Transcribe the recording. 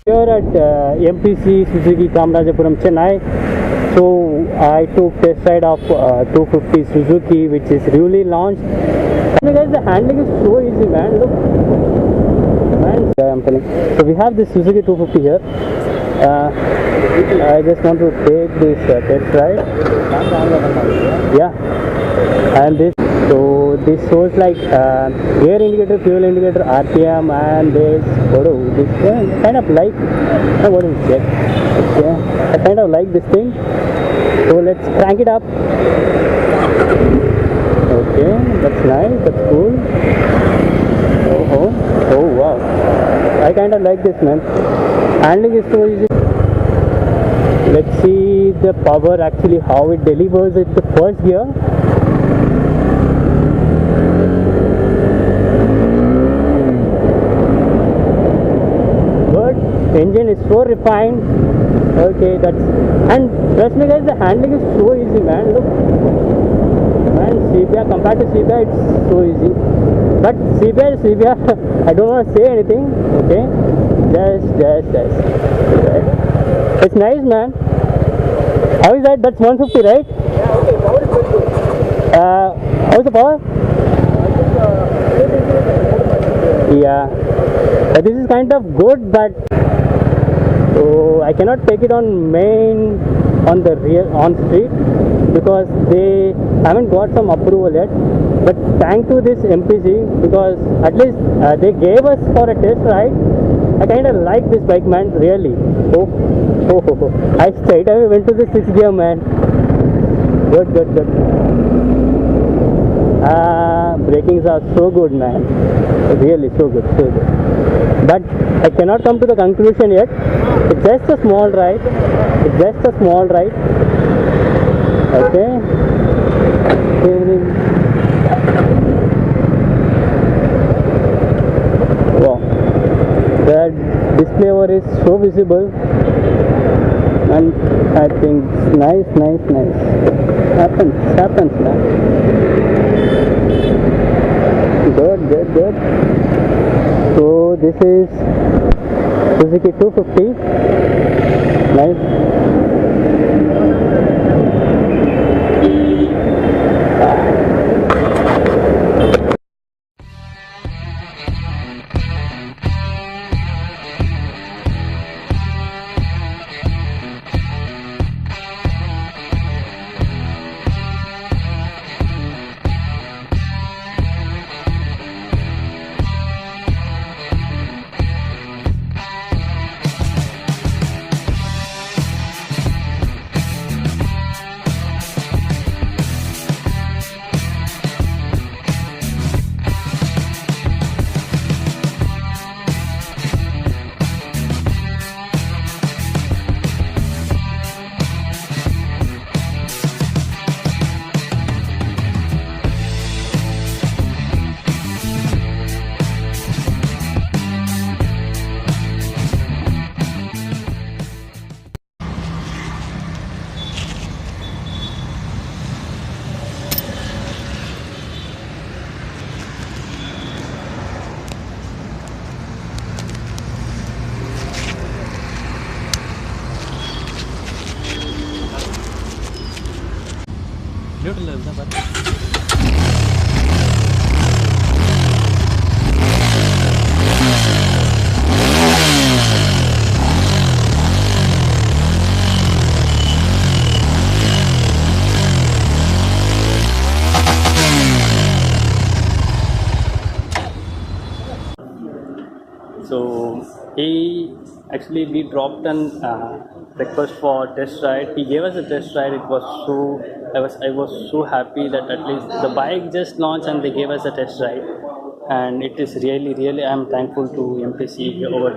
Here at MPC Suzuki Chennai. So I took test ride of 250 Suzuki, which is newly launched. And guys, the handling is so easy, man. Look, man, I'm telling. So we have this Suzuki 250 here. I just want to take this test ride. Yeah, and this. So this shows like gear indicator, fuel indicator, RPM, and this photo. This kind of like what is it? Okay, I kind of like this thing. So let's crank it up. Okay, that's nice. That's cool. Oh wow! I kind of like this, man. Handling is so easy. Let's see the power actually how it delivers it the first gear. Engine is so refined. Okay, that's, and trust me guys, the handling is so easy, man. Look, man, CBR compared to CBR, it's so easy. But CBR, I don't want to say anything. Okay, just. Right. It's nice, man. How is that? That's 150, right? Yeah, okay. Power is very good. How's the power? Yeah, this is kind of good, but so I cannot take it on the real on street because they haven't got some approval yet. But thanks to this MPC, because at least they gave us for a test ride. I kind of like this bike, man. Really. Oh. I straight away went to the 6th gear, man. Good. Brakings are so good, man. Really so good. But I cannot come to the conclusion yet. It's just a small ride. Okay. Wow. The display over is so visible. And I think it's nice. Happens, man. Good. So this is Suzuki 250. Nice. So actually we dropped an request for test ride. He gave us a test ride. It was so I was so happy that at least the bike just launched and they gave us a test ride, and it is really I'm thankful to MPC over.